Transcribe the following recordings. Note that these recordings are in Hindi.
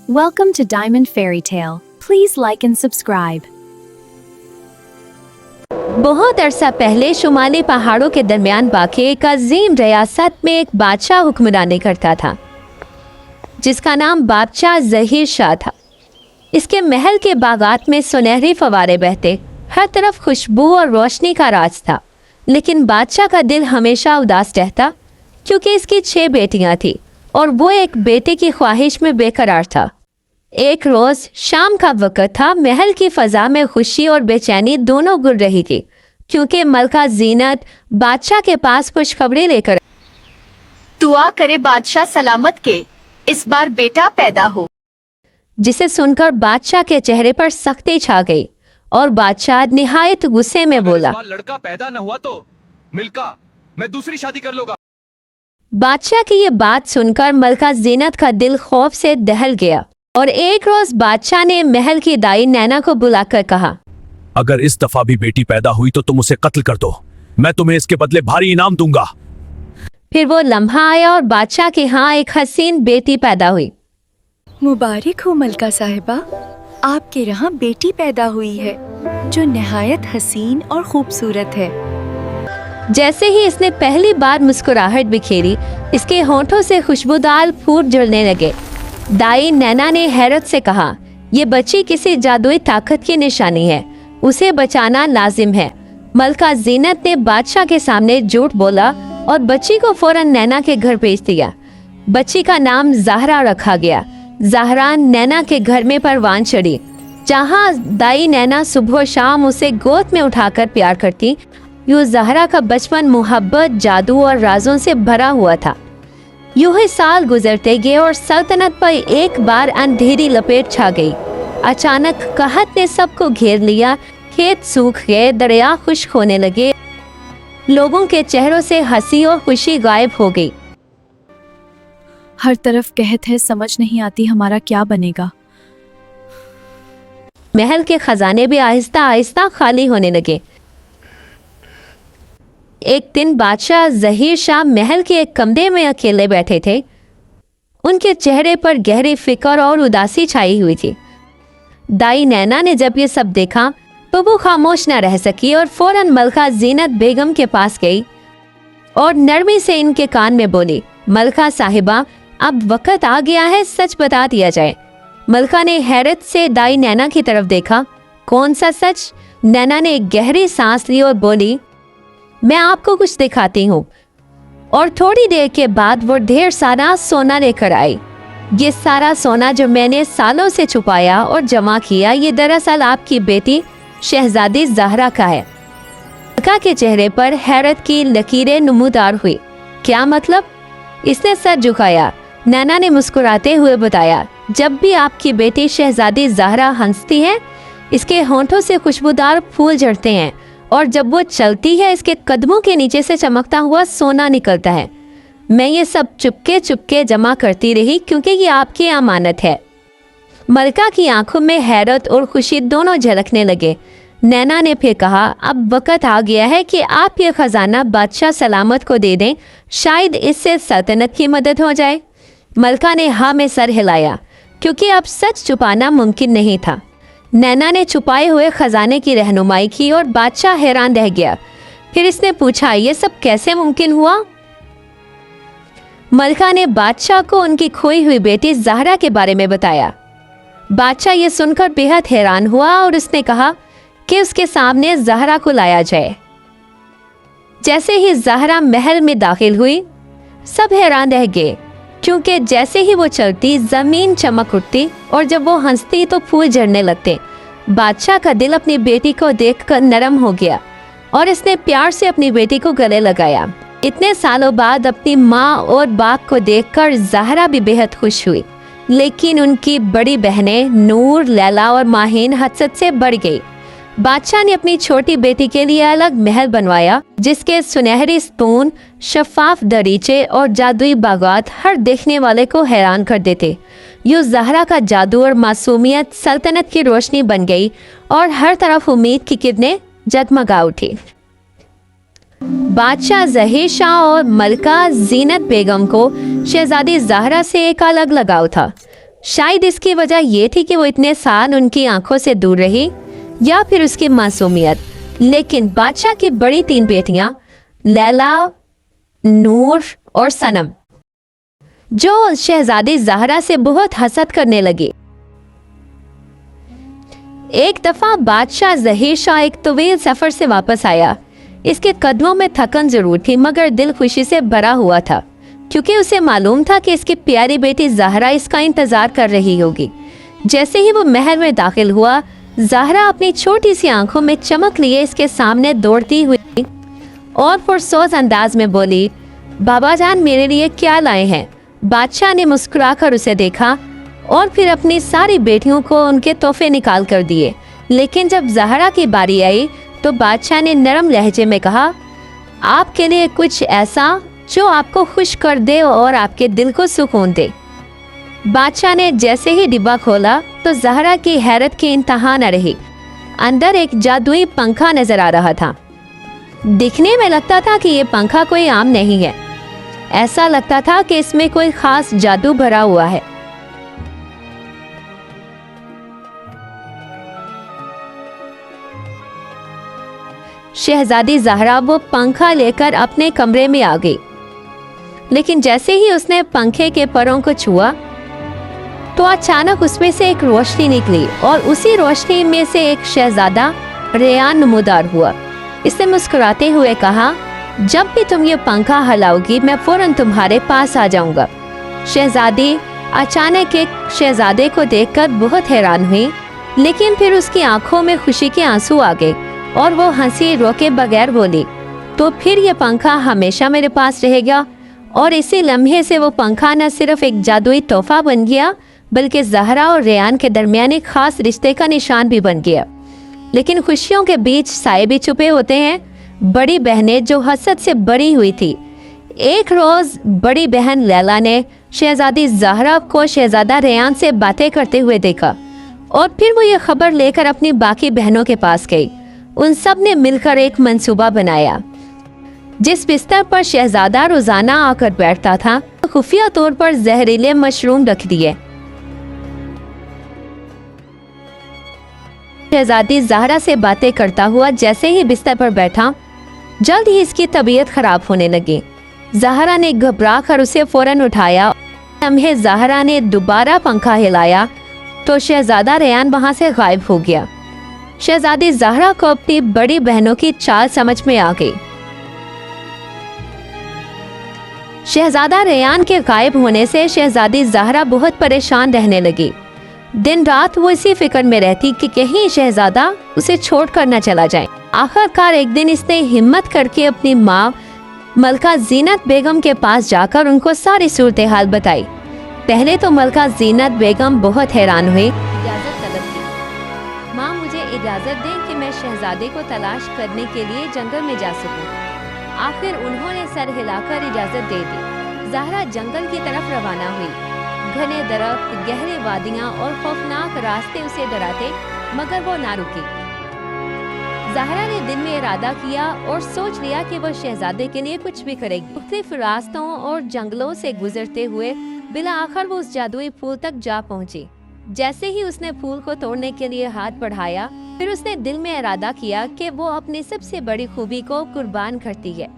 Welcome to Diamond Fairy Tale. Please like and subscribe. बहुत अरसा पहले शुमाली पहाड़ों के दरमियान वाक़े एक अजीम रियासत में एक बादशाह हुक्मरानी करता था जिसका नाम बादशाह ज़हीर शाह था। इसके महल के बागात में सुनहरी फवारे बहते, हर तरफ खुशबू और रोशनी का राज था। लेकिन बादशाह का दिल हमेशा उदास रहता क्योंकि इसकी 6 बेटियां थीं और वो एक बेटे की ख्वाहिश में बेकरार था। एक रोज़ शाम का वक़्त था। महल की फ़ज़ा में खुशी और बेचैनी दोनों गुल रही थी क्योंकि मलका ज़ीनत बादशाह के पास खुशखबरी लेकर दुआ करे बादशाह सलामत के इस बार बेटा पैदा हो। जिसे सुनकर बादशाह के चेहरे पर सख्ती छा गई और बादशाह निहायत गुस्से में बोला, इस बार लड़का पैदा न हुआ तो मिल्का मैं दूसरी शादी कर लूंगा। बादशाह की ये बात सुनकर मलका ज़ीनत का दिल खौफ से दहल गया और एक रोज बादशाह ने महल की दाई नैना को बुलाकर कहा, अगर इस दफा भी बेटी पैदा हुई तो तुम उसे कत्ल कर दो, मैं तुम्हें इसके बदले भारी इनाम दूंगा। फिर वो लम्हा आया और बादशाह के यहाँ एक हसीन बेटी पैदा हुई। मुबारक हो मलका साहिबा, आपके यहाँ बेटी पैदा हुई है जो निहायत हसीन और खूबसूरत है। जैसे ही इसने पहली बार मुस्कुराहट बिखेरी, इसके होंठों से खुशबूदार फूल झड़ने लगे। दाई नैना ने हैरत से कहा, ये बच्ची किसी जादुई ताकत की निशानी है, उसे बचाना लाजिम है। मलका ज़ीनत ने बादशाह के सामने झूठ बोला और बच्ची को फौरन नैना के घर भेज दिया। बच्ची का नाम ज़हरा रखा गया। ज़हरा नैना के घर में परवान चढ़ी, जहाँ दाई नैना सुबह शाम उसे गोद में उठाकर प्यार करती। यूँ ज़हरा का बचपन मोहब्बत, जादू और राजों से भरा हुआ था। यूँ ही साल गुजरते गए और सल्तनत पर एक बार अंधेरी लपेट छा गई। अचानक कहत ने सबको घेर लिया। खेत सूख गए, दरिया खुश्क होने लगे, लोगों के चेहरों से हंसी और खुशी गायब हो गई। हर तरफ कहत है, समझ नहीं आती हमारा क्या बनेगा। महल के खजाने भी आहिस्ता आहिस्ता खाली होने लगे। एक दिन बादशाह ज़हीर शाह महल के एक कमरे में अकेले बैठे थे। उनके चेहरे पर गहरी फिक्र और उदासी छाई हुई थी। दाई नैना ने जब ये सब देखा तो वो खामोश न रह सकी और फौरन मलका ज़ीनत बेगम के पास गई और नरमी से इनके कान में बोली, मलका साहिबा, अब वक्त आ गया है, सच बता दिया जाए। मलका ने हैरत से दाई नैना की तरफ देखा। कौन सा सच? नैना ने एक गहरी सांस ली और बोली, मैं आपको कुछ दिखाती हूँ। और थोड़ी देर के बाद वो ढेर सारा सोना लेकर आई। ये सारा सोना जो मैंने सालों से छुपाया और जमा किया, ये दरअसल आपकी बेटी शहजादी ज़हरा का है। मलका के चेहरे पर हैरत की लकीरें नमूदार हुई। क्या मतलब? इसने सर झुकाया। नैना ने मुस्कुराते हुए बताया, जब भी आपकी बेटी शहजादी ज़हरा हंसती है, इसके होंठों से खुशबूदार फूल झड़ते हैं और जब वो चलती है, इसके कदमों के नीचे से चमकता हुआ सोना निकलता है। मैं ये सब चुपके चुपके जमा करती रही क्योंकि ये आपकी अमानत है। मलका की आंखों में हैरत और खुशी दोनों झलकने लगे। नैना ने फिर कहा, अब वक्त आ गया है कि आप ये खजाना बादशाह सलामत को दे दें, शायद इससे सल्तनत की मदद हो जाए। मलका ने हाँ में सर हिलाया क्योंकि अब सच छुपाना मुमकिन नहीं था। नैना ने छुपाए हुए खजाने की रहनुमाई की और बादशाह हैरान रह गया। फिर इसने पूछा, ये सब कैसे मुमकिन हुआ? मलका ने बादशाह को उनकी खोई हुई बेटी ज़हरा के बारे में बताया। बादशाह ये सुनकर बेहद हैरान हुआ और उसने कहा कि उसके सामने ज़हरा को लाया जाए। जैसे ही ज़हरा महल में दाखिल हुई, सब हैरान रह गए क्योंकि जैसे ही वो चलती, ज़मीन चमक उठती और जब वो हंसती तो फूल झड़ने लगते। बादशाह का दिल अपनी बेटी को देखकर नरम हो गया और इसने प्यार से अपनी बेटी को गले लगाया। इतने सालों बाद अपनी माँ और बाप को देखकर ज़हरा भी बेहद खुश हुई, लेकिन उनकी बड़ी बहनें नूर, लैला और माहीन हसरत से बढ़ गई। बादशाह ने अपनी छोटी बेटी के लिए अलग महल बनवाया जिसके सुनहरी स्तून, शफाफ दरीचे और जादुई बागात हर देखने वाले को हैरान कर देते। यूँ ज़हरा का जादू और मासूमियत सल्तनत की रोशनी बन गई और हर तरफ उम्मीद की किरणें जगमगा उठी। बादशाह ज़हीर शाह और मलका ज़ीनत बेगम को शहजादी ज़हरा से एक अलग लगाव था। शायद इसकी वजह ये थी कि वो इतने साल उनकी आंखों से दूर रही, या फिर उसकी मासूमियत। लेकिन बादशाह की बड़ी 3 बेटियां लैला, नूर और सनम, जो शहजादी ज़हरा से बहुत हसद करने लगी। एक दफा बादशाह ज़हीर शाह एक तवील सफर से वापस आया। इसके कदमों में थकन जरूर थी, मगर दिल खुशी से भरा हुआ था, क्योंकि उसे मालूम था कि इसकी प्यारी बेटी ज़हरा इसका इंतजार कर रही होगी। जैसे ही वो महल में दाखिल हुआ, ज़हरा अपनी छोटी सी आंखों में चमक लिए इसके सामने दौड़ती हुई और पुरसोज अंदाज में बोली, बाबा जान मेरे लिए क्या लाए हैं? बादशाह ने मुस्कुराकर उसे देखा और फिर अपनी सारी बेटियों को उनके तोहफे निकाल कर दिए। लेकिन जब ज़हरा की बारी आई तो बादशाह ने नरम लहजे में कहा, आपके लिए कुछ ऐसा जो आपको खुश कर दे और आपके दिल को सुकून दे। बादशाह ने जैसे ही डिब्बा खोला तो ज़हरा की हैरत की इंतहा न रही। अंदर एक जादुई पंखा नजर आ रहा था। दिखने में लगता था कि ये पंखा कोई आम नहीं है। ऐसा लगता था कि इसमें कोई खास जादू भरा हुआ है। शहजादी ज़हरा वो पंखा लेकर अपने कमरे में आ गई, लेकिन जैसे ही उसने पंखे के परों को छुआ तो अचानक उसमें से एक रोशनी निकली और उसी रोशनी में से एक शहजादा रेयान नमूदार हुआ। इसने मुस्कुराते हुए कहा, जब भी तुम ये पंखा हिलाओगी मैं फौरन तुम्हारे पास आ जाऊंगा। शहजादी अचानक एक शहजादे को देखकर बहुत हैरान हुई, लेकिन फिर उसकी आंखों में खुशी के आंसू आ गए और वो हंसी रोके बगैर बोली, तो फिर ये पंखा हमेशा मेरे पास रहेगा। और इसी लम्हे से वो पंखा न सिर्फ एक जादुई तोहफा बन गया, बल्कि ज़हरा और रेयान के दरमियान एक खास रिश्ते का निशान भी बन गया। लेकिन खुशियों के बीच साए भी छुपे होते हैं। बड़ी बहनें जो हसद से बड़ी हुई थी। एक रोज़ बड़ी बहन लैला ने शहजादी ज़हरा को शहजादा रेयान से बातें करते हुए देखा और फिर वो ये खबर लेकर अपनी बाकी बहनों के पास गई। उन सब ने मिलकर एक मंसूबा बनाया। जिस बिस्तर पर शहजादा रोजाना आकर बैठता था, खुफिया तौर पर जहरीले मशरूम रख दिए। शहजादी ज़हरा से बातें करता हुआ जैसे ही बिस्तर पर बैठा, जल्द ही इसकी तबीयत खराब होने लगी। ज़हरा ने घबरा कर उसे फौरन उठाया। लम्हे ज़हरा ने दोबारा पंखा हिलाया तो शहजादा रेयान वहां से गायब हो गया। शहजादी ज़हरा को अपनी बड़ी बहनों की चाल समझ में आ गई। शहजादा रेयान के गायब होने से शहजादी ज़हरा बहुत परेशान रहने लगी। दिन रात वो इसी फिक्र में रहती कि कहीं शहजादा उसे छोड़कर न चला जाए। आखिरकार एक दिन इसने हिम्मत करके अपनी माँ मलका ज़ीनत बेगम के पास जाकर उनको सारी सूरत हाल बताई। पहले तो मलका ज़ीनत बेगम बहुत हैरान हुई। इजाज़त तलब की। माँ मुझे इजाज़त दें कि मैं शहजादे को तलाश करने के लिए जंगल में जा सकूं। आखिर उन्होंने सर हिलाकर इजाज़त दे दी। ज़हरा जंगल की तरफ रवाना हुई। घने दरख्त, गहरे वादियाँ और खौफनाक रास्ते उसे डराते, मगर वो ना रुकी। ज़हरा ने दिल में इरादा किया और सोच लिया कि वो शहजादे के लिए कुछ भी करेगी। मुख्तलिफ रास्तों और जंगलों से गुजरते हुए बिला आखिर वो उस जादुई फूल तक जा पहुंची। जैसे ही उसने फूल को तोड़ने के लिए हाथ बढ़ाया, फिर उसने दिल में इरादा किया कि वो अपनी सबसे बड़ी खूबी को कुर्बान करती है।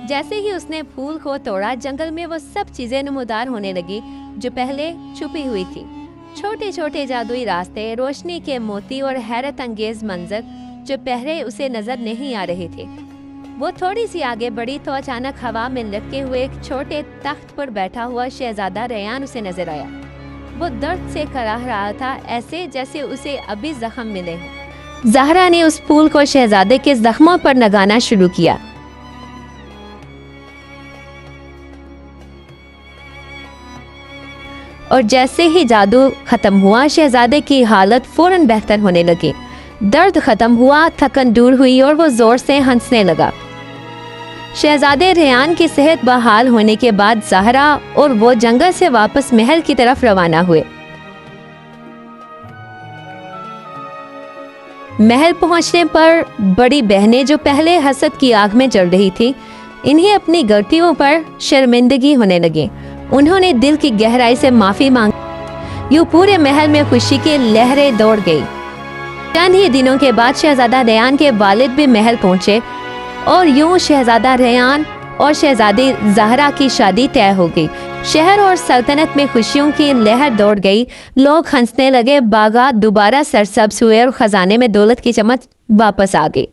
जैसे ही उसने फूल को तोड़ा, जंगल में वो सब चीजें नमूदार होने लगी जो पहले छुपी हुई थी। छोटे छोटे जादुई रास्ते, रोशनी के मोती और हैरत अंगेज मंजर जो पहले उसे नजर नहीं आ रहे थे। वो थोड़ी सी आगे बढ़ी तो अचानक हवा में लटके हुए एक छोटे तख्त पर बैठा हुआ शहजादा रेयान उसे नजर आया। वो दर्द से कराह रहा था, ऐसे जैसे उसे अभी जख्म मिले हों। ज़हरा ने उस फूल को शहजादे के जख्मों पर लगाना शुरू किया। और जैसे ही जादू खत्म हुआ, शहजादे की हालत फौरन बेहतर होने लगी। दर्द खत्म हुआ, थकन दूर हुई और वो जोर से हंसने लगा। शहजादे रेयान की सेहत बहाल होने के बाद ज़हरा और वो जंगल से वापस महल की तरफ रवाना हुए। महल पहुंचने पर बड़ी बहनें जो पहले हसद की आग में जल रही थी, इन्हें अपनी गलतियों पर शर्मिंदगी होने लगी। उन्होंने दिल की गहराई से माफी मांगी। यूं पूरे महल में खुशी की लहरें दौड़ गई। चंद ही दिनों के बाद शहजादा रेयान के वालिद भी महल पहुंचे और यूं शहजादा रेयान और शहजादी ज़हरा की शादी तय हो गई। शहर और सल्तनत में खुशियों की लहर दौड़ गई। लोग हंसने लगे, बागात दोबारा सरसब्ज हुए और खजाने में दौलत की चमक वापस आ गई।